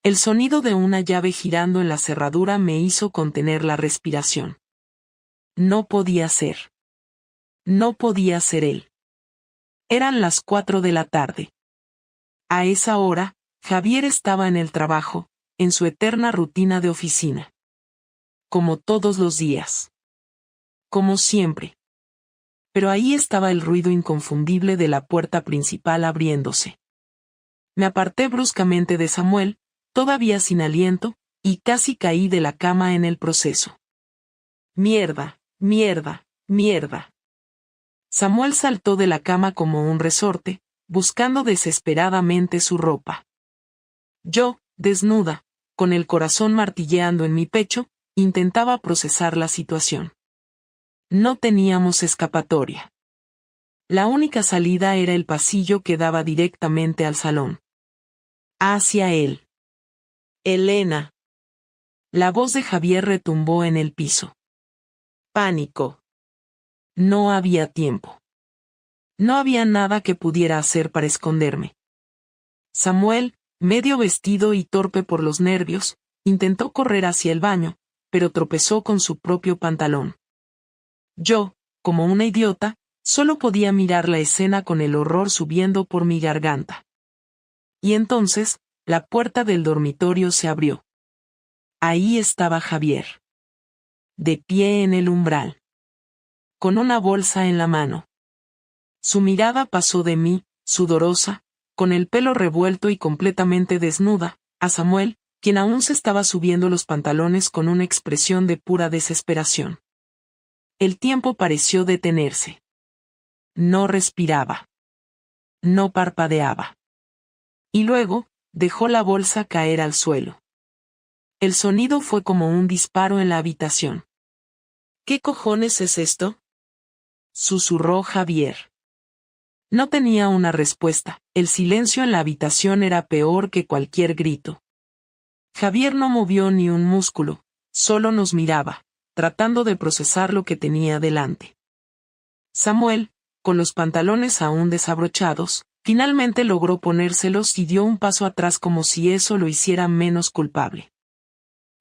El sonido de una llave girando en la cerradura me hizo contener la respiración. No podía ser. No podía ser él. Eran las 4 de la tarde. A esa hora, Javier estaba en el trabajo, en su eterna rutina de oficina. Como todos los días. Como siempre. Pero ahí estaba el ruido inconfundible de la puerta principal abriéndose. Me aparté bruscamente de Samuel, todavía sin aliento, y casi caí de la cama en el proceso. Mierda, mierda, mierda. Samuel saltó de la cama como un resorte, buscando desesperadamente su ropa. Yo, desnuda, con el corazón martilleando en mi pecho, intentaba procesar la situación. No teníamos escapatoria. La única salida era el pasillo que daba directamente al salón. Hacia él. Elena. La voz de Javier retumbó en el piso. Pánico. No había tiempo. No había nada que pudiera hacer para esconderme. Samuel, medio vestido y torpe por los nervios, intentó correr hacia el baño, pero tropezó con su propio pantalón. Yo, como una idiota, solo podía mirar la escena con el horror subiendo por mi garganta. Y entonces, la puerta del dormitorio se abrió. Ahí estaba Javier. De pie en el umbral. Con una bolsa en la mano. Su mirada pasó de mí, sudorosa, con el pelo revuelto y completamente desnuda, a Samuel, quien aún se estaba subiendo los pantalones con una expresión de pura desesperación. El tiempo pareció detenerse. No respiraba. No parpadeaba. Y luego, dejó la bolsa caer al suelo. El sonido fue como un disparo en la habitación. ¿Qué cojones es esto?, susurró Javier. No tenía una respuesta, el silencio en la habitación era peor que cualquier grito. Javier no movió ni un músculo, solo nos miraba, tratando de procesar lo que tenía delante. Samuel, con los pantalones aún desabrochados, finalmente logró ponérselos y dio un paso atrás como si eso lo hiciera menos culpable.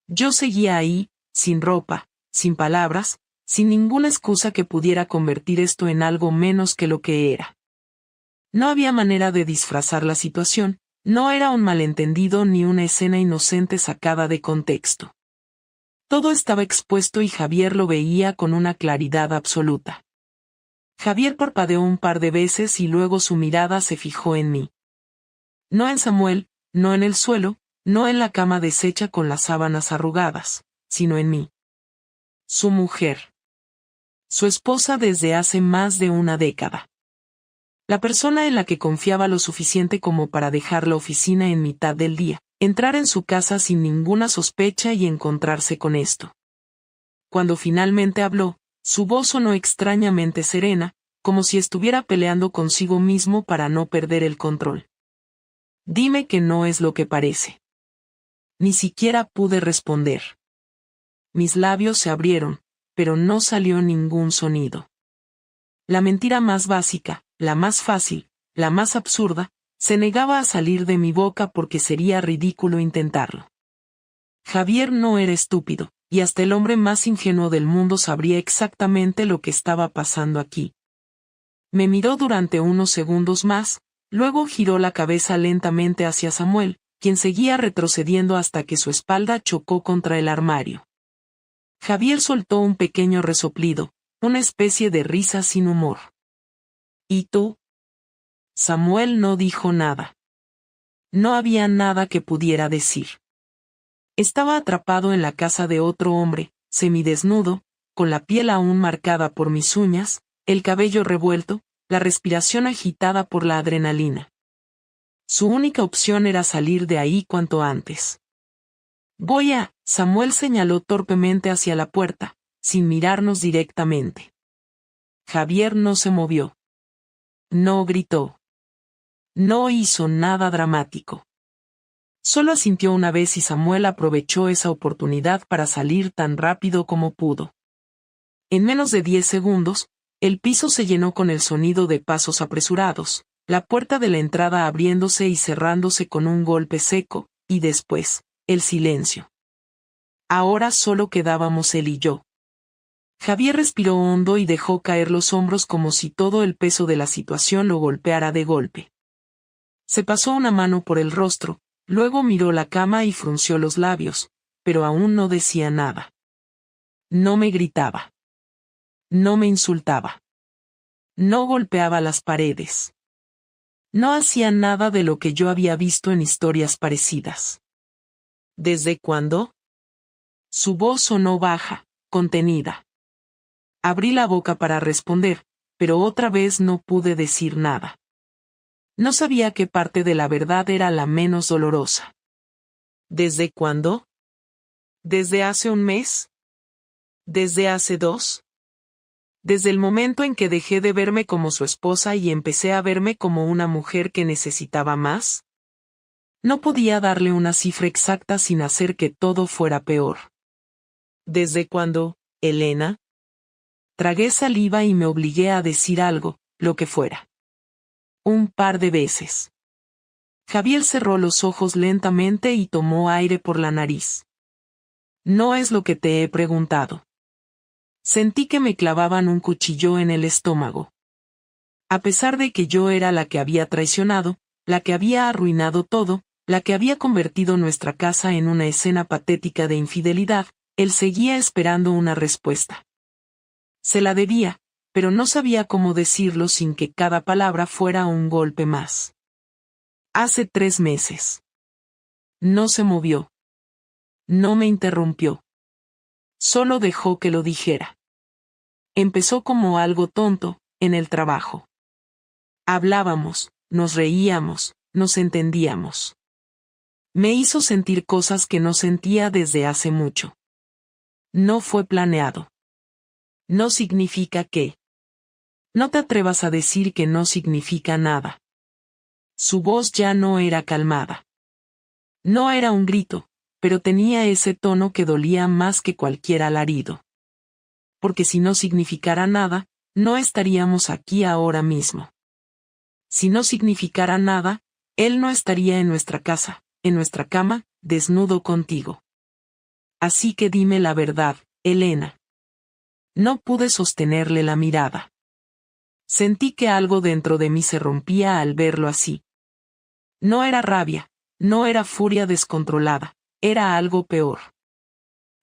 Yo seguía ahí, sin ropa, sin palabras, sin ninguna excusa que pudiera convertir esto en algo menos que lo que era. No había manera de disfrazar la situación, no era un malentendido ni una escena inocente sacada de contexto. Todo estaba expuesto y Javier lo veía con una claridad absoluta. Javier parpadeó un par de veces y luego su mirada se fijó en mí. No en Samuel, no en el suelo, no en la cama deshecha con las sábanas arrugadas, sino en mí. Su mujer. Su esposa desde hace más de una década. La persona en la que confiaba lo suficiente como para dejar la oficina en mitad del día, entrar en su casa sin ninguna sospecha y encontrarse con esto. Cuando finalmente habló, su voz sonó extrañamente serena, como si estuviera peleando consigo mismo para no perder el control. Dime que no es lo que parece. Ni siquiera pude responder. Mis labios se abrieron, pero no salió ningún sonido. La mentira más básica, la más fácil, la más absurda, se negaba a salir de mi boca porque sería ridículo intentarlo. Javier no era estúpido, y hasta el hombre más ingenuo del mundo sabría exactamente lo que estaba pasando aquí. Me miró durante unos segundos más, luego giró la cabeza lentamente hacia Samuel, quien seguía retrocediendo hasta que su espalda chocó contra el armario. Javier soltó un pequeño resoplido, una especie de risa sin humor. ¿Y tú? Samuel no dijo nada. No había nada que pudiera decir. Estaba atrapado en la casa de otro hombre, semidesnudo, con la piel aún marcada por mis uñas, el cabello revuelto, la respiración agitada por la adrenalina. Su única opción era salir de ahí cuanto antes. Samuel señaló torpemente hacia la puerta, sin mirarnos directamente. Javier no se movió. No gritó. No hizo nada dramático. Solo asintió una vez y Samuel aprovechó esa oportunidad para salir tan rápido como pudo. En menos de 10 segundos, el piso se llenó con el sonido de pasos apresurados, la puerta de la entrada abriéndose y cerrándose con un golpe seco, y después, el silencio. Ahora solo quedábamos él y yo. Javier respiró hondo y dejó caer los hombros como si todo el peso de la situación lo golpeara de golpe. Se pasó una mano por el rostro, luego miró la cama y frunció los labios, pero aún no decía nada. No me gritaba. No me insultaba. No golpeaba las paredes. No hacía nada de lo que yo había visto en historias parecidas. ¿Desde cuándo? Su voz sonó baja, contenida. Abrí la boca para responder, pero otra vez no pude decir nada. No sabía qué parte de la verdad era la menos dolorosa. ¿Desde cuándo? ¿Desde hace un mes? ¿Desde hace 2? Desde el momento en que dejé de verme como su esposa y empecé a verme como una mujer que necesitaba más. No podía darle una cifra exacta sin hacer que todo fuera peor. ¿Desde cuándo, Elena? Tragué saliva y me obligué a decir algo, lo que fuera. Un par de veces. Javier cerró los ojos lentamente y tomó aire por la nariz. No es lo que te he preguntado. Sentí que me clavaban un cuchillo en el estómago. A pesar de que yo era la que había traicionado, la que había arruinado todo, la que había convertido nuestra casa en una escena patética de infidelidad, él seguía esperando una respuesta. Se la debía, pero no sabía cómo decirlo sin que cada palabra fuera un golpe más. Hace 3 meses. No se movió. No me interrumpió. Solo dejó que lo dijera. Empezó como algo tonto, en el trabajo. Hablábamos, nos reíamos, nos entendíamos. Me hizo sentir cosas que no sentía desde hace mucho. No fue planeado. No significa que. No te atrevas a decir que no significa nada. Su voz ya no era calmada. No era un grito, pero tenía ese tono que dolía más que cualquier alarido. Porque si no significara nada, no estaríamos aquí ahora mismo. Si no significara nada, él no estaría en nuestra casa, en nuestra cama, desnudo contigo. Así que dime la verdad, Elena. No pude sostenerle la mirada. Sentí que algo dentro de mí se rompía al verlo así. No era rabia, no era furia descontrolada, era algo peor.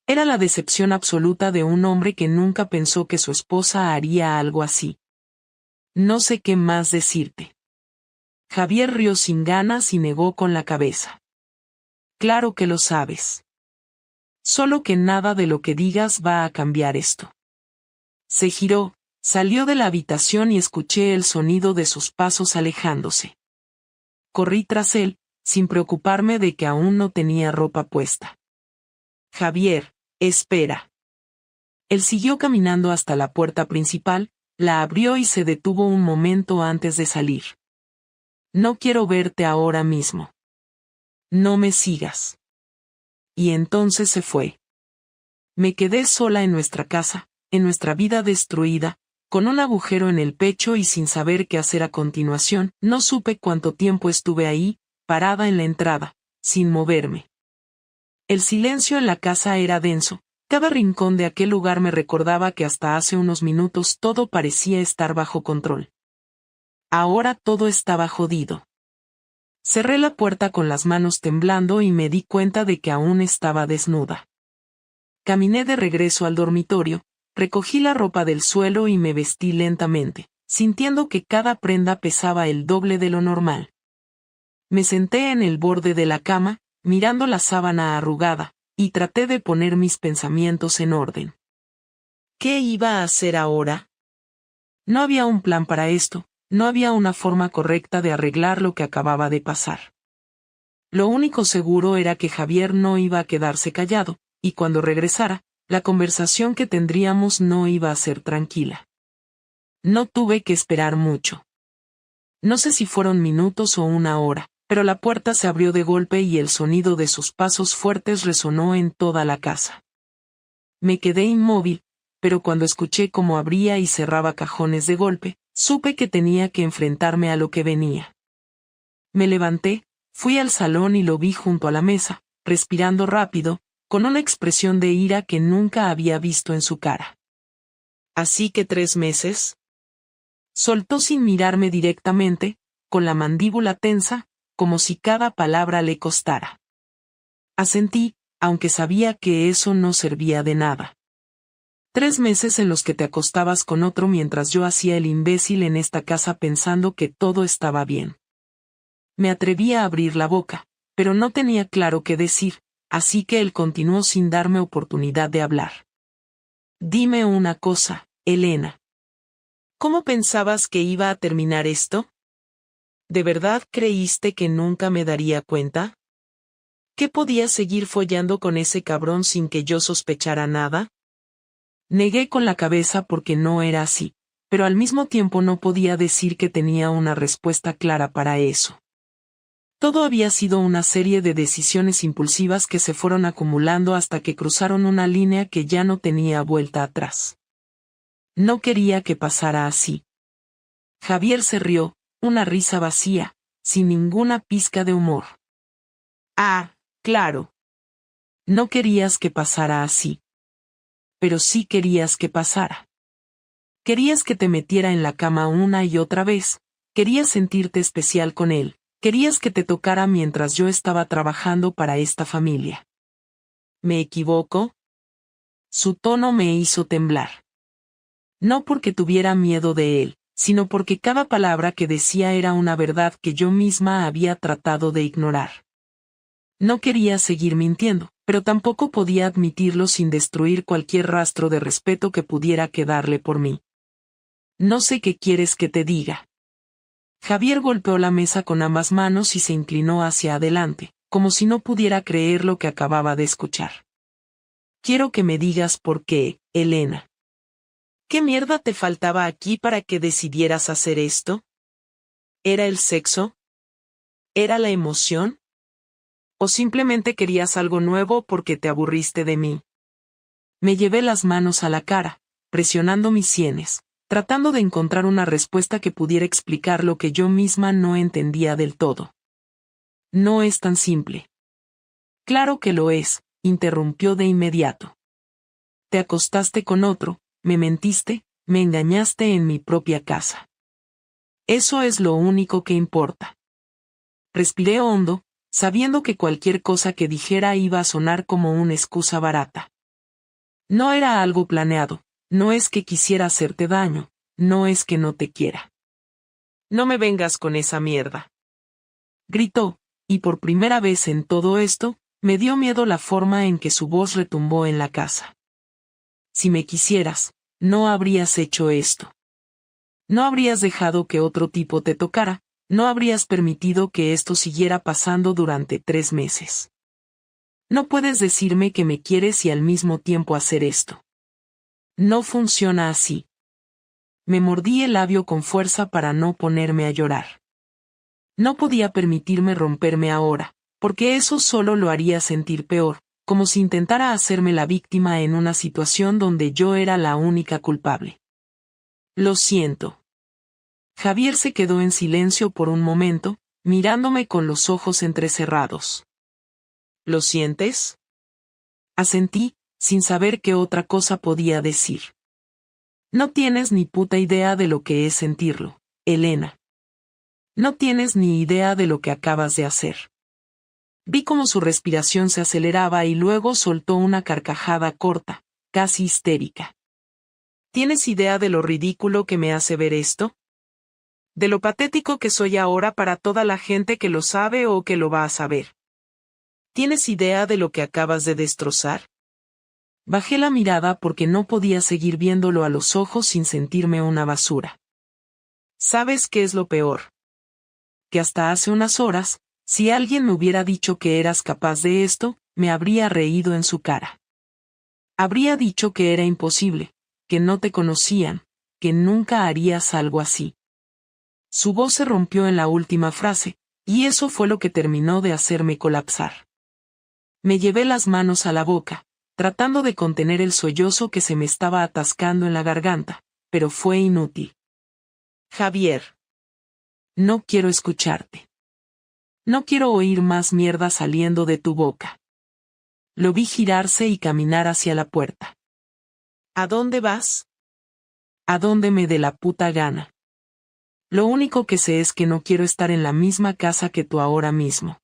Era la decepción absoluta de un hombre que nunca pensó que su esposa haría algo así. No sé qué más decirte. Javier rió sin ganas y negó con la cabeza. Claro que lo sabes. Solo que nada de lo que digas va a cambiar esto. Se giró, salió de la habitación y escuché el sonido de sus pasos alejándose. Corrí tras él, sin preocuparme de que aún no tenía ropa puesta. Javier, espera. Él siguió caminando hasta la puerta principal, la abrió y se detuvo un momento antes de salir. No quiero verte ahora mismo. No me sigas. Y entonces se fue. Me quedé sola en nuestra casa, en nuestra vida destruida, con un agujero en el pecho y sin saber qué hacer a continuación. No supe cuánto tiempo estuve ahí, parada en la entrada, sin moverme. El silencio en la casa era denso, cada rincón de aquel lugar me recordaba que hasta hace unos minutos todo parecía estar bajo control. Ahora todo estaba jodido. Cerré la puerta con las manos temblando y me di cuenta de que aún estaba desnuda. Caminé de regreso al dormitorio, recogí la ropa del suelo y me vestí lentamente, sintiendo que cada prenda pesaba el doble de lo normal. Me senté en el borde de la cama, mirando la sábana arrugada, y traté de poner mis pensamientos en orden. ¿Qué iba a hacer ahora? No había un plan para esto, no había una forma correcta de arreglar lo que acababa de pasar. Lo único seguro era que Javier no iba a quedarse callado, y cuando regresara, la conversación que tendríamos no iba a ser tranquila. No tuve que esperar mucho. No sé si fueron minutos o una hora, pero la puerta se abrió de golpe y el sonido de sus pasos fuertes resonó en toda la casa. Me quedé inmóvil, pero cuando escuché cómo abría y cerraba cajones de golpe, supe que tenía que enfrentarme a lo que venía. Me levanté, Fui al salón y lo vi junto a la mesa, respirando rápido, con una expresión de ira que nunca había visto en su cara. ¿Así que 3 meses? Soltó sin mirarme directamente, con la mandíbula tensa, como si cada palabra le costara. Asentí, aunque sabía que eso no servía de nada. 3 meses en los que te acostabas con otro mientras yo hacía el imbécil en esta casa pensando que todo estaba bien. Me atreví a abrir la boca, pero no tenía claro qué decir, así que él continuó sin darme oportunidad de hablar. Dime una cosa, Elena. ¿Cómo pensabas que iba a terminar esto? ¿De verdad creíste que nunca me daría cuenta? ¿Que podías seguir follando con ese cabrón sin que yo sospechara nada? Negué con la cabeza porque no era así, pero al mismo tiempo no podía decir que tenía una respuesta clara para eso. Todo había sido una serie de decisiones impulsivas que se fueron acumulando hasta que cruzaron una línea que ya no tenía vuelta atrás. No quería que pasara así. Javier se rió, una risa vacía, sin ninguna pizca de humor. Ah, claro. No querías que pasara así. Pero sí querías que pasara. Querías que te metiera en la cama una y otra vez, querías sentirte especial con él, querías que te tocara mientras yo estaba trabajando para esta familia. ¿Me equivoco? Su tono me hizo temblar. No porque tuviera miedo de él, sino porque cada palabra que decía era una verdad que yo misma había tratado de ignorar. No quería seguir mintiendo, pero tampoco podía admitirlo sin destruir cualquier rastro de respeto que pudiera quedarle por mí. No sé qué quieres que te diga. Javier golpeó la mesa con ambas manos y se inclinó hacia adelante, como si no pudiera creer lo que acababa de escuchar. Quiero que me digas por qué, Elena. ¿Qué mierda te faltaba aquí para que decidieras hacer esto? ¿Era el sexo? ¿Era la emoción? ¿O simplemente querías algo nuevo porque te aburriste de mí? Me llevé las manos a la cara, presionando mis sienes, tratando de encontrar una respuesta que pudiera explicar lo que yo misma no entendía del todo. No es tan simple. Claro que lo es, interrumpió de inmediato. Te acostaste con otro, me mentiste, me engañaste en mi propia casa. Eso es lo único que importa. Respiré hondo, sabiendo que cualquier cosa que dijera iba a sonar como una excusa barata. No era algo planeado, no es que quisiera hacerte daño, no es que no te quiera. No me vengas con esa mierda. Gritó, y por primera vez en todo esto, me dio miedo la forma en que su voz retumbó en la casa. Si me quisieras, no habrías hecho esto. No habrías dejado que otro tipo te tocara, no habrías permitido que esto siguiera pasando durante 3 meses. No puedes decirme que me quieres y al mismo tiempo hacer esto. No funciona así. Me mordí el labio con fuerza para no ponerme a llorar. No podía permitirme romperme ahora, porque eso solo lo haría sentir peor, como si intentara hacerme la víctima en una situación donde yo era la única culpable. Lo siento. Javier se quedó en silencio por un momento, mirándome con los ojos entrecerrados. ¿Lo sientes? Asentí, sin saber qué otra cosa podía decir. No tienes ni puta idea de lo que es sentirlo, Elena. No tienes ni idea de lo que acabas de hacer. Vi cómo su respiración se aceleraba y luego soltó una carcajada corta, casi histérica. ¿Tienes idea de lo ridículo que me hace ver esto? De lo patético que soy ahora para toda la gente que lo sabe o que lo va a saber. ¿Tienes idea de lo que acabas de destrozar? Bajé la mirada porque no podía seguir viéndolo a los ojos sin sentirme una basura. ¿Sabes qué es lo peor? Que hasta hace unas horas, si alguien me hubiera dicho que eras capaz de esto, me habría reído en su cara. Habría dicho que era imposible, que no te conocían, que nunca harías algo así. Su voz se rompió en la última frase, y eso fue lo que terminó de hacerme colapsar. Me llevé las manos a la boca, tratando de contener el sollozo que se me estaba atascando en la garganta, pero fue inútil. Javier. No quiero escucharte. No quiero oír más mierda saliendo de tu boca. Lo vi girarse y caminar hacia la puerta. ¿A dónde vas? A donde me dé la puta gana. Lo único que sé es que no quiero estar en la misma casa que tú ahora mismo.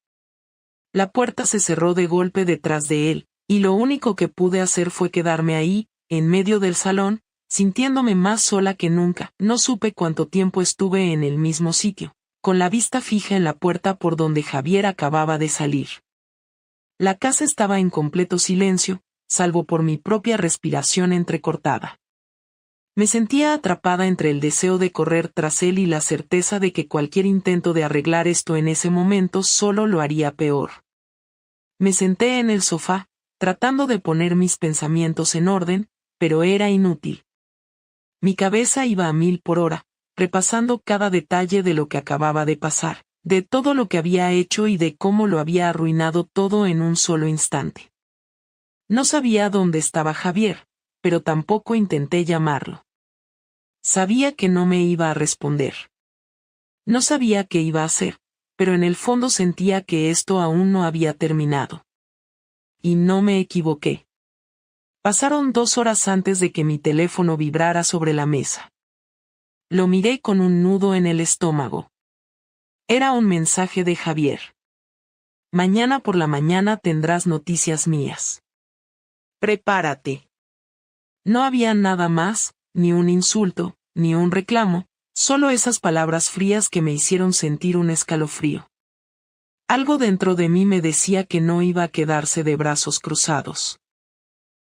La puerta se cerró de golpe detrás de él, y lo único que pude hacer fue quedarme ahí, en medio del salón, sintiéndome más sola que nunca. No supe cuánto tiempo estuve en el mismo sitio, con la vista fija en la puerta por donde Javier acababa de salir. La casa estaba en completo silencio, salvo por mi propia respiración entrecortada. Me sentía atrapada entre el deseo de correr tras él y la certeza de que cualquier intento de arreglar esto en ese momento solo lo haría peor. Me senté en el sofá, tratando de poner mis pensamientos en orden, pero era inútil. Mi cabeza iba a 1000 por hora, repasando cada detalle de lo que acababa de pasar, de todo lo que había hecho y de cómo lo había arruinado todo en un solo instante. No sabía dónde estaba Javier, pero tampoco intenté llamarlo. Sabía que no me iba a responder. No sabía qué iba a hacer, pero en el fondo sentía que esto aún no había terminado. Y no me equivoqué. Pasaron 2 horas antes de que mi teléfono vibrara sobre la mesa. Lo miré con un nudo en el estómago. Era un mensaje de Javier. Mañana por la mañana tendrás noticias mías. Prepárate. No había nada más, ni un insulto, ni un reclamo, solo esas palabras frías que me hicieron sentir un escalofrío. Algo dentro de mí me decía que no iba a quedarse de brazos cruzados.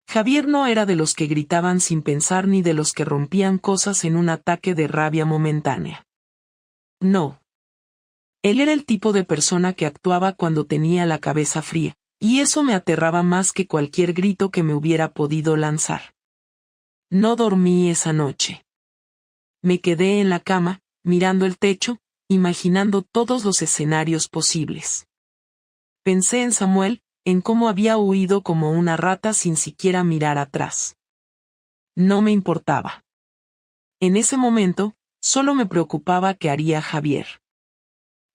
Javier no era de los que gritaban sin pensar ni de los que rompían cosas en un ataque de rabia momentánea. No. Él era el tipo de persona que actuaba cuando tenía la cabeza fría, y eso me aterraba más que cualquier grito que me hubiera podido lanzar. No dormí esa noche. Me quedé en la cama, mirando el techo, imaginando todos los escenarios posibles. Pensé en Samuel, en cómo había huido como una rata sin siquiera mirar atrás. No me importaba. En ese momento, solo me preocupaba qué haría Javier.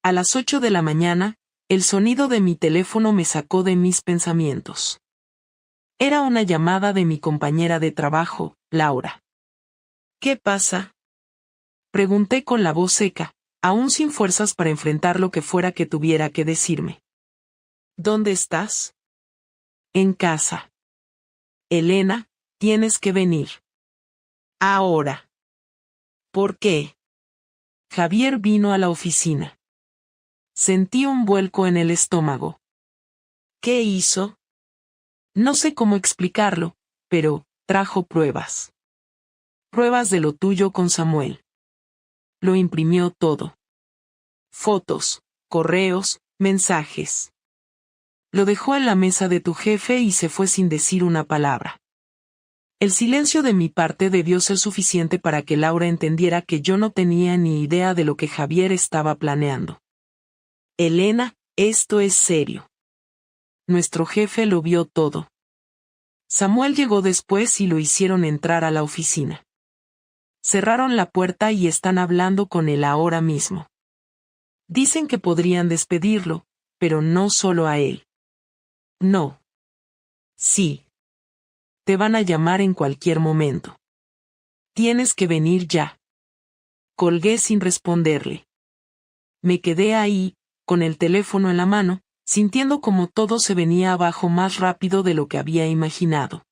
A las 8 de la mañana, el sonido de mi teléfono me sacó de mis pensamientos. Era una llamada de mi compañera de trabajo, Laura. ¿Qué pasa? Pregunté con la voz seca, aún sin fuerzas para enfrentar lo que fuera que tuviera que decirme. ¿Dónde estás? En casa. Elena, tienes que venir. Ahora. ¿Por qué? Javier vino a la oficina. Sentí un vuelco en el estómago. ¿Qué hizo? No sé cómo explicarlo, pero trajo pruebas. Pruebas de lo tuyo con Samuel. Lo imprimió todo. Fotos, correos, mensajes. Lo dejó en la mesa de tu jefe y se fue sin decir una palabra. El silencio de mi parte debió ser suficiente para que Laura entendiera que yo no tenía ni idea de lo que Javier estaba planeando. Elena, esto es serio. Nuestro jefe lo vio todo. Samuel llegó después y lo hicieron entrar a la oficina. Cerraron la puerta y están hablando con él ahora mismo. Dicen que podrían despedirlo, pero no solo a él. No. Sí. Te van a llamar en cualquier momento. Tienes que venir ya. Colgué sin responderle. Me quedé ahí, con el teléfono en la mano, sintiendo como todo se venía abajo más rápido de lo que había imaginado.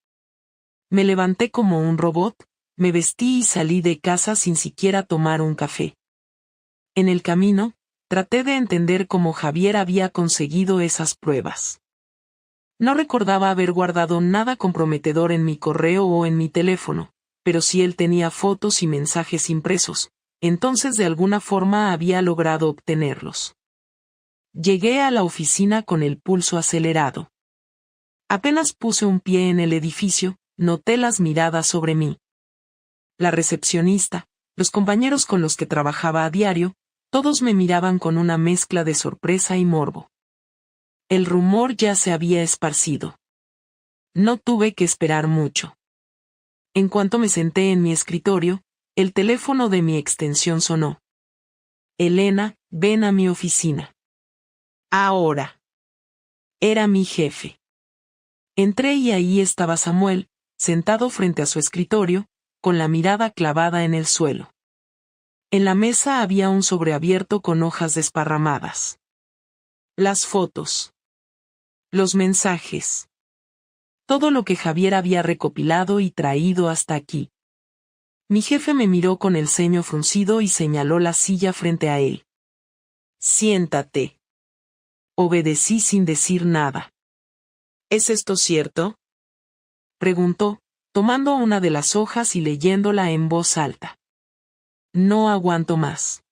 Me levanté como un robot, me vestí y salí de casa sin siquiera tomar un café. En el camino, traté de entender cómo Javier había conseguido esas pruebas. No recordaba haber guardado nada comprometedor en mi correo o en mi teléfono, pero si él tenía fotos y mensajes impresos, entonces de alguna forma había logrado obtenerlos. Llegué a la oficina con el pulso acelerado. Apenas puse un pie en el edificio, noté las miradas sobre mí. La recepcionista, los compañeros con los que trabajaba a diario, todos me miraban con una mezcla de sorpresa y morbo. El rumor ya se había esparcido. No tuve que esperar mucho. En cuanto me senté en mi escritorio, el teléfono de mi extensión sonó. Elena, ven a mi oficina. Ahora. Era mi jefe. Entré y ahí estaba Samuel, sentado frente a su escritorio, con la mirada clavada en el suelo. En la mesa había un sobre abierto con hojas desparramadas. Las fotos. Los mensajes. Todo lo que Javier había recopilado y traído hasta aquí. Mi jefe me miró con el ceño fruncido y señaló la silla frente a él. Siéntate. Obedecí sin decir nada. ¿Es esto cierto? Preguntó, tomando una de las hojas y leyéndola en voz alta. No aguanto más.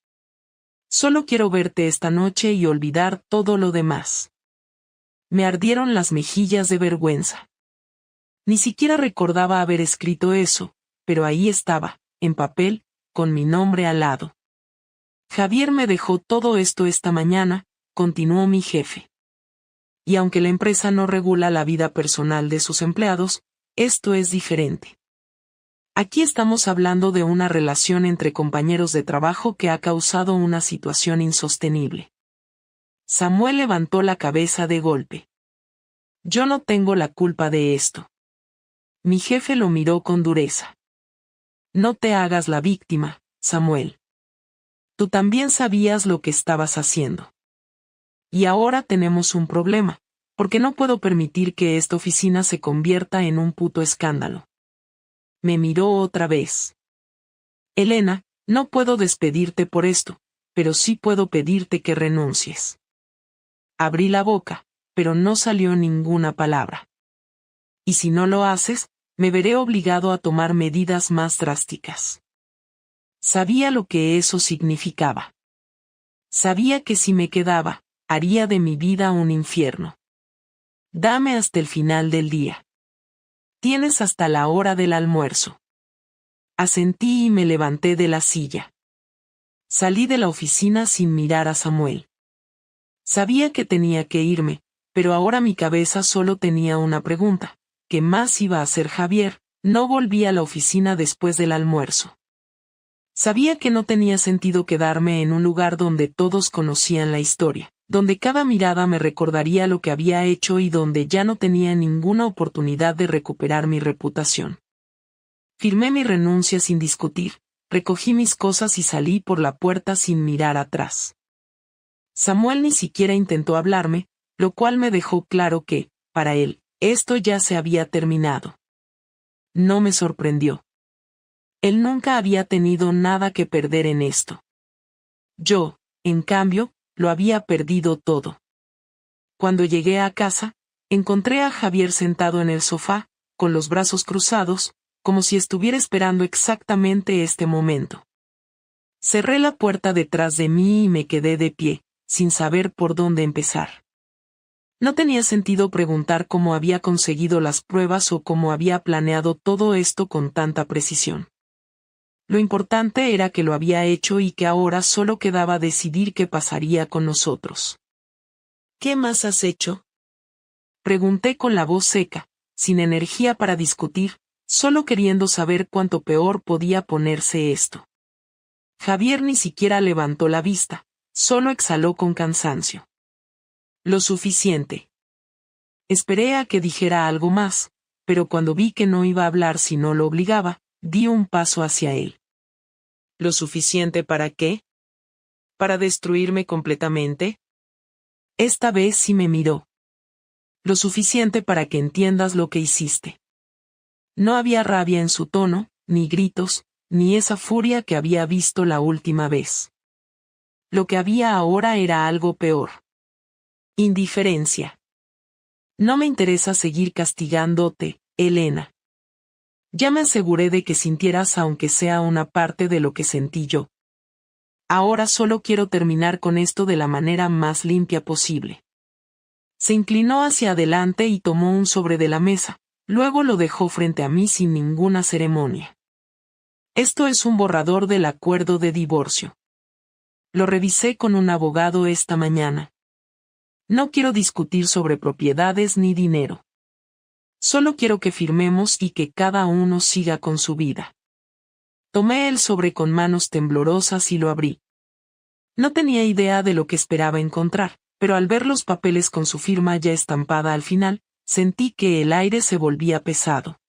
Solo quiero verte esta noche y olvidar todo lo demás. Me ardieron las mejillas de vergüenza. Ni siquiera recordaba haber escrito eso, pero ahí estaba, en papel, con mi nombre al lado. Javier me dejó todo esto esta mañana, continuó mi jefe. Y aunque la empresa no regula la vida personal de sus empleados, esto es diferente. Aquí estamos hablando de una relación entre compañeros de trabajo que ha causado una situación insostenible. Samuel levantó la cabeza de golpe. Yo no tengo la culpa de esto. Mi jefe lo miró con dureza. No te hagas la víctima, Samuel. Tú también sabías lo que estabas haciendo. Y ahora tenemos un problema, porque no puedo permitir que esta oficina se convierta en un puto escándalo. Me miró otra vez. Elena, no puedo despedirte por esto, pero sí puedo pedirte que renuncies. Abrí la boca, pero no salió ninguna palabra. Y si no lo haces, me veré obligado a tomar medidas más drásticas. Sabía lo que eso significaba. Sabía que si me quedaba, haría de mi vida un infierno. Dame hasta el final del día. Tienes hasta la hora del almuerzo. Asentí y me levanté de la silla. Salí de la oficina sin mirar a Samuel. Sabía que tenía que irme, pero ahora mi cabeza solo tenía una pregunta. ¿Qué más iba a hacer Javier? No volví a la oficina después del almuerzo. Sabía que no tenía sentido quedarme en un lugar donde todos conocían la historia, donde cada mirada me recordaría lo que había hecho y donde ya no tenía ninguna oportunidad de recuperar mi reputación. Firmé mi renuncia sin discutir, recogí mis cosas y salí por la puerta sin mirar atrás. Samuel ni siquiera intentó hablarme, lo cual me dejó claro que, para él, esto ya se había terminado. No me sorprendió. Él nunca había tenido nada que perder en esto. Yo, en cambio, lo había perdido todo. Cuando llegué a casa, encontré a Javier sentado en el sofá, con los brazos cruzados, como si estuviera esperando exactamente este momento. Cerré la puerta detrás de mí y me quedé de pie, sin saber por dónde empezar. No tenía sentido preguntar cómo había conseguido las pruebas o cómo había planeado todo esto con tanta precisión. Lo importante era que lo había hecho y que ahora solo quedaba decidir qué pasaría con nosotros. ¿Qué más has hecho? Pregunté con la voz seca, sin energía para discutir, solo queriendo saber cuánto peor podía ponerse esto. Javier ni siquiera levantó la vista, solo exhaló con cansancio. Lo suficiente. Esperé a que dijera algo más, pero cuando vi que no iba a hablar si no lo obligaba, di un paso hacia él. ¿Lo suficiente para qué? ¿Para destruirme completamente? Esta vez sí me miró. Lo suficiente para que entiendas lo que hiciste. No había rabia en su tono, ni gritos, ni esa furia que había visto la última vez. Lo que había ahora era algo peor. Indiferencia. No me interesa seguir castigándote, Elena. Ya me aseguré de que sintieras aunque sea una parte de lo que sentí yo. Ahora solo quiero terminar con esto de la manera más limpia posible. Se inclinó hacia adelante y tomó un sobre de la mesa, luego lo dejó frente a mí sin ninguna ceremonia. Esto es un borrador del acuerdo de divorcio. Lo revisé con un abogado esta mañana. No quiero discutir sobre propiedades ni dinero. Solo quiero que firmemos y que cada uno siga con su vida. Tomé el sobre con manos temblorosas y lo abrí. No tenía idea de lo que esperaba encontrar, pero al ver los papeles con su firma ya estampada al final, sentí que el aire se volvía pesado.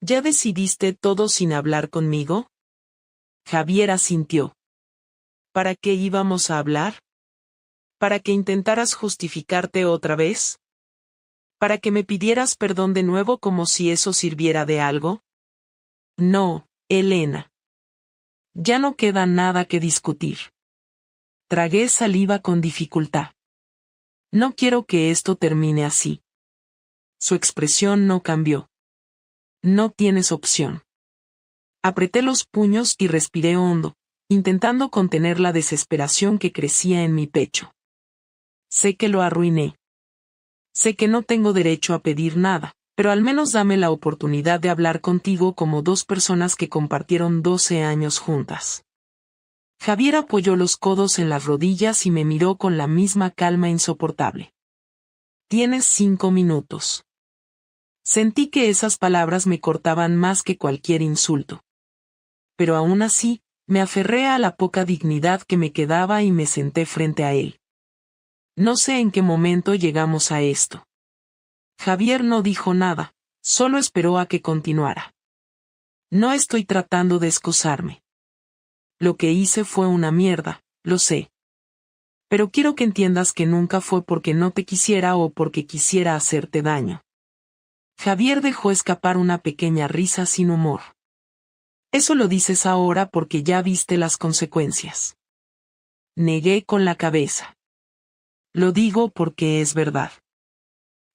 ¿Ya decidiste todo sin hablar conmigo? Javier asintió. ¿Para qué íbamos a hablar? ¿Para que intentaras justificarte otra vez? ¿Para que me pidieras perdón de nuevo como si eso sirviera de algo? No, Elena. Ya no queda nada que discutir. Tragué saliva con dificultad. No quiero que esto termine así. Su expresión no cambió. No tienes opción. Apreté los puños y respiré hondo, intentando contener la desesperación que crecía en mi pecho. Sé que lo arruiné. Sé que no tengo derecho a pedir nada, pero al menos dame la oportunidad de hablar contigo como dos personas que compartieron 12 años juntas. Javier apoyó los codos en las rodillas y me miró con la misma calma insoportable. Tienes 5 minutos. Sentí que esas palabras me cortaban más que cualquier insulto. Pero aún así, me aferré a la poca dignidad que me quedaba y me senté frente a él. No sé en qué momento llegamos a esto. Javier no dijo nada, solo esperó a que continuara. No estoy tratando de excusarme. Lo que hice fue una mierda, lo sé. Pero quiero que entiendas que nunca fue porque no te quisiera o porque quisiera hacerte daño. Javier dejó escapar una pequeña risa sin humor. Eso lo dices ahora porque ya viste las consecuencias. Negué con la cabeza. Lo digo porque es verdad.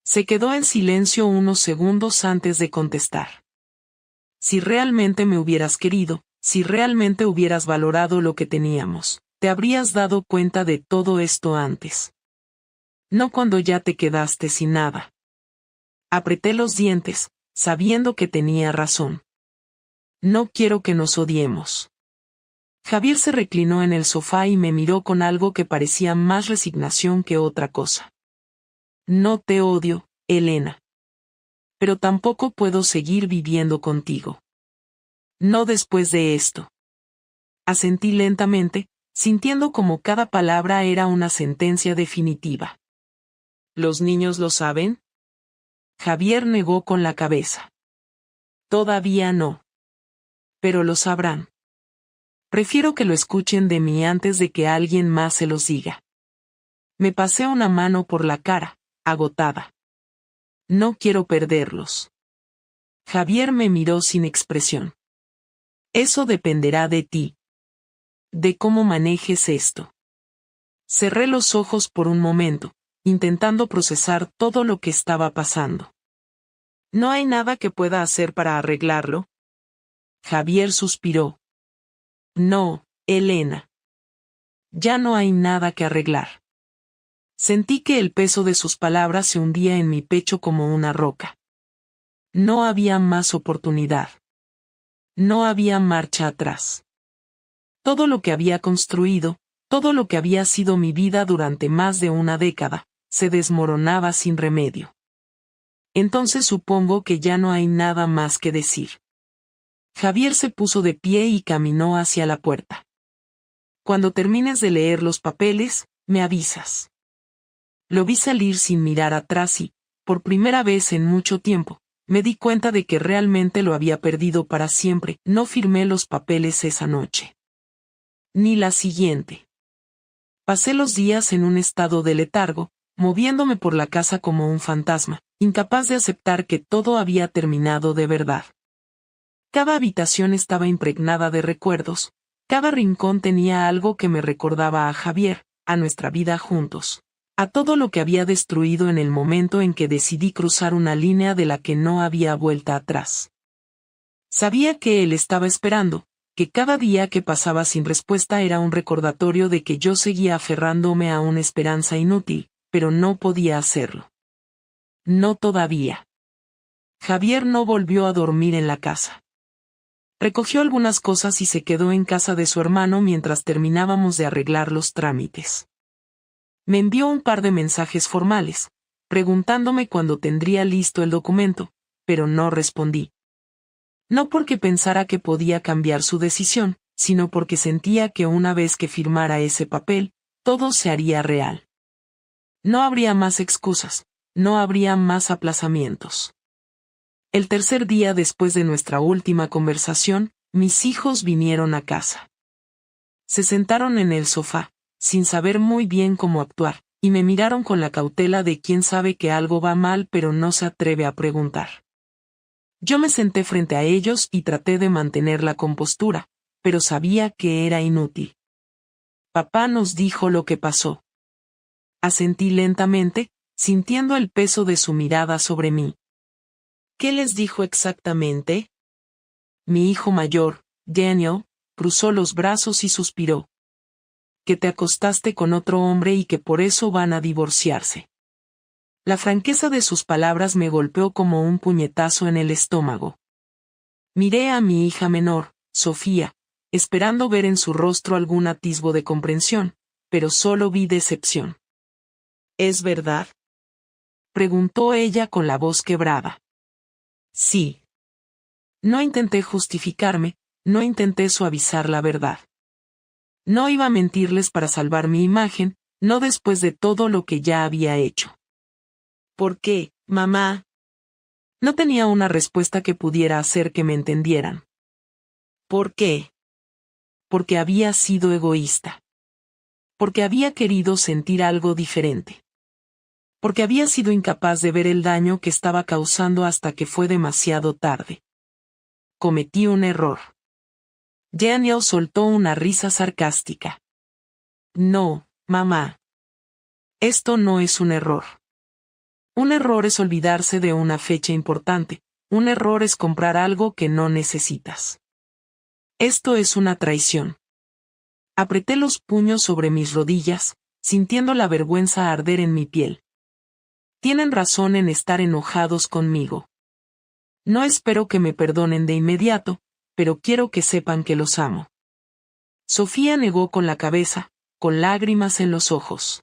Se quedó en silencio unos segundos antes de contestar. Si realmente me hubieras querido, si realmente hubieras valorado lo que teníamos, te habrías dado cuenta de todo esto antes. No cuando ya te quedaste sin nada. Apreté los dientes, sabiendo que tenía razón. No quiero que nos odiemos. Javier se reclinó en el sofá y me miró con algo que parecía más resignación que otra cosa. No te odio, Elena. Pero tampoco puedo seguir viviendo contigo. No después de esto. Asentí lentamente, sintiendo como cada palabra era una sentencia definitiva. ¿Los niños lo saben? Javier negó con la cabeza. Todavía no. Pero lo sabrán. Prefiero que lo escuchen de mí antes de que alguien más se los diga. Me pasé una mano por la cara, agotada. No quiero perderlos. Javier me miró sin expresión. Eso dependerá de ti. De cómo manejes esto. Cerré los ojos por un momento, intentando procesar todo lo que estaba pasando. ¿No hay nada que pueda hacer para arreglarlo? Javier suspiró. No, Elena. Ya no hay nada que arreglar. Sentí que el peso de sus palabras se hundía en mi pecho como una roca. No había más oportunidad. No había marcha atrás. Todo lo que había construido, todo lo que había sido mi vida durante más de una década, se desmoronaba sin remedio. Entonces supongo que ya no hay nada más que decir. Javier se puso de pie y caminó hacia la puerta. Cuando termines de leer los papeles, me avisas. Lo vi salir sin mirar atrás y, por primera vez en mucho tiempo, me di cuenta de que realmente lo había perdido para siempre. No firmé los papeles esa noche. Ni la siguiente. Pasé los días en un estado de letargo, moviéndome por la casa como un fantasma, incapaz de aceptar que todo había terminado de verdad. Cada habitación estaba impregnada de recuerdos, cada rincón tenía algo que me recordaba a Javier, a nuestra vida juntos, a todo lo que había destruido en el momento en que decidí cruzar una línea de la que no había vuelta atrás. Sabía que él estaba esperando, que cada día que pasaba sin respuesta era un recordatorio de que yo seguía aferrándome a una esperanza inútil, pero no podía hacerlo. No todavía. Javier no volvió a dormir en la casa. Recogió algunas cosas y se quedó en casa de su hermano mientras terminábamos de arreglar los trámites. Me envió un par de mensajes formales, preguntándome cuándo tendría listo el documento, pero no respondí. No porque pensara que podía cambiar su decisión, sino porque sentía que una vez que firmara ese papel, todo se haría real. No habría más excusas, no habría más aplazamientos. El tercer día después de nuestra última conversación, mis hijos vinieron a casa. Se sentaron en el sofá, sin saber muy bien cómo actuar, y me miraron con la cautela de quien sabe que algo va mal pero no se atreve a preguntar. Yo me senté frente a ellos y traté de mantener la compostura, pero sabía que era inútil. Papá nos dijo lo que pasó. Asentí lentamente, sintiendo el peso de su mirada sobre mí. ¿Qué les dijo exactamente? Mi hijo mayor, Daniel, cruzó los brazos y suspiró. Que te acostaste con otro hombre y que por eso van a divorciarse. La franqueza de sus palabras me golpeó como un puñetazo en el estómago. Miré a mi hija menor, Sofía, esperando ver en su rostro algún atisbo de comprensión, pero solo vi decepción. ¿Es verdad?, preguntó ella con la voz quebrada. Sí. No intenté justificarme, no intenté suavizar la verdad. No iba a mentirles para salvar mi imagen, no después de todo lo que ya había hecho. ¿Por qué, mamá? No tenía una respuesta que pudiera hacer que me entendieran. ¿Por qué? Porque había sido egoísta. Porque había querido sentir algo diferente. Porque había sido incapaz de ver el daño que estaba causando hasta que fue demasiado tarde. Cometí un error. Daniel soltó una risa sarcástica. No, mamá. Esto no es un error. Un error es olvidarse de una fecha importante, un error es comprar algo que no necesitas. Esto es una traición. Apreté los puños sobre mis rodillas, sintiendo la vergüenza arder en mi piel. Tienen razón en estar enojados conmigo. No espero que me perdonen de inmediato, pero quiero que sepan que los amo. Sofía negó con la cabeza, con lágrimas en los ojos.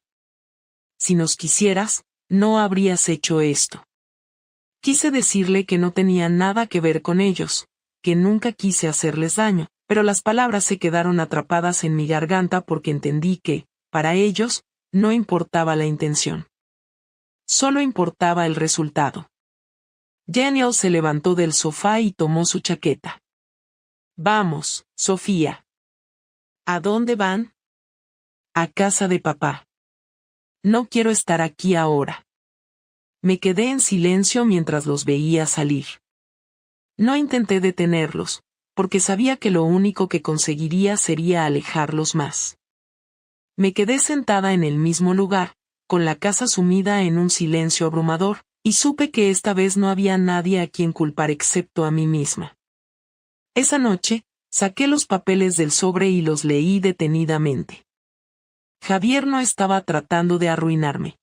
Si nos quisieras, no habrías hecho esto. Quise decirle que no tenía nada que ver con ellos, que nunca quise hacerles daño, pero las palabras se quedaron atrapadas en mi garganta porque entendí que, para ellos, no importaba la intención. Solo importaba el resultado. Daniel se levantó del sofá y tomó su chaqueta. Vamos, Sofía. ¿A dónde van? A casa de papá. No quiero estar aquí ahora. Me quedé en silencio mientras los veía salir. No intenté detenerlos, porque sabía que lo único que conseguiría sería alejarlos más. Me quedé sentada en el mismo lugar, con la casa sumida en un silencio abrumador, y supe que esta vez no había nadie a quien culpar excepto a mí misma. Esa noche, saqué los papeles del sobre y los leí detenidamente. Javier no estaba tratando de arruinarme.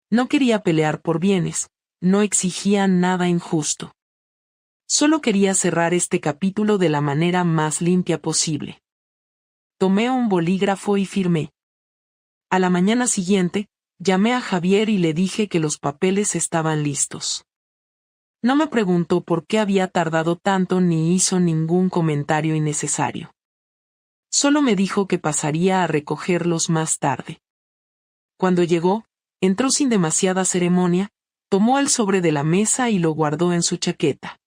No quería pelear por bienes, no exigía nada injusto. Solo quería cerrar este capítulo de la manera más limpia posible. Tomé un bolígrafo y firmé. A la mañana siguiente, llamé a Javier y le dije que los papeles estaban listos. No me preguntó por qué había tardado tanto ni hizo ningún comentario innecesario. Solo me dijo que pasaría a recogerlos más tarde. Cuando llegó, entró sin demasiada ceremonia, tomó el sobre de la mesa y lo guardó en su chaqueta.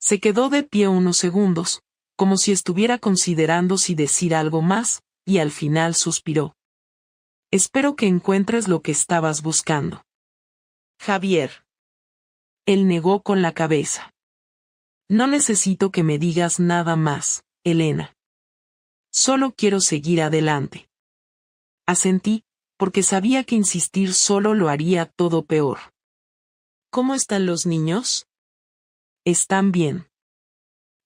Se quedó de pie unos segundos, como si estuviera considerando si decir algo más, y al final suspiró. Espero que encuentres lo que estabas buscando. Javier. Él negó con la cabeza. No necesito que me digas nada más, Elena. Solo quiero seguir adelante. Asentí, porque sabía que insistir solo lo haría todo peor. ¿Cómo están los niños? Están bien.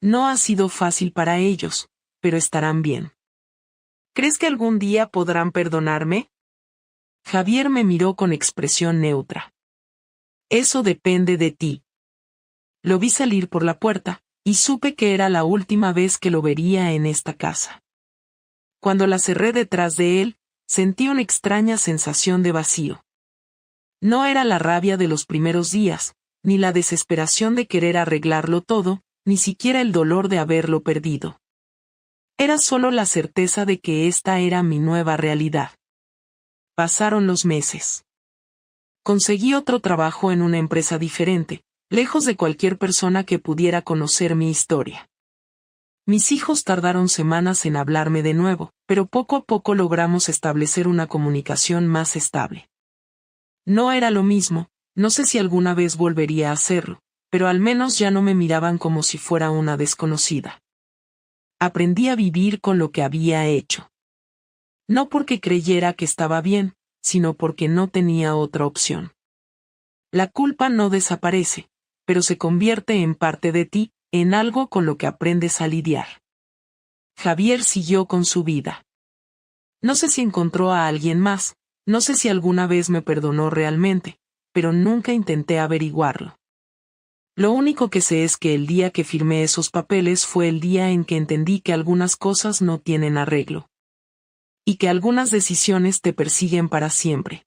No ha sido fácil para ellos, pero estarán bien. ¿Crees que algún día podrán perdonarme? Javier me miró con expresión neutra. Eso depende de ti. Lo vi salir por la puerta, y supe que era la última vez que lo vería en esta casa. Cuando la cerré detrás de él, sentí una extraña sensación de vacío. No era la rabia de los primeros días, ni la desesperación de querer arreglarlo todo, ni siquiera el dolor de haberlo perdido. Era solo la certeza de que esta era mi nueva realidad. Pasaron los meses. Conseguí otro trabajo en una empresa diferente, lejos de cualquier persona que pudiera conocer mi historia. Mis hijos tardaron semanas en hablarme de nuevo, pero poco a poco logramos establecer una comunicación más estable. No era lo mismo, no sé si alguna vez volvería a hacerlo, pero al menos ya no me miraban como si fuera una desconocida. Aprendí a vivir con lo que había hecho. No porque creyera que estaba bien, sino porque no tenía otra opción. La culpa no desaparece, pero se convierte en parte de ti, en algo con lo que aprendes a lidiar. Javier siguió con su vida. No sé si encontró a alguien más, no sé si alguna vez me perdonó realmente, pero nunca intenté averiguarlo. Lo único que sé es que el día que firmé esos papeles fue el día en que entendí que algunas cosas no tienen arreglo. Y que algunas decisiones te persiguen para siempre.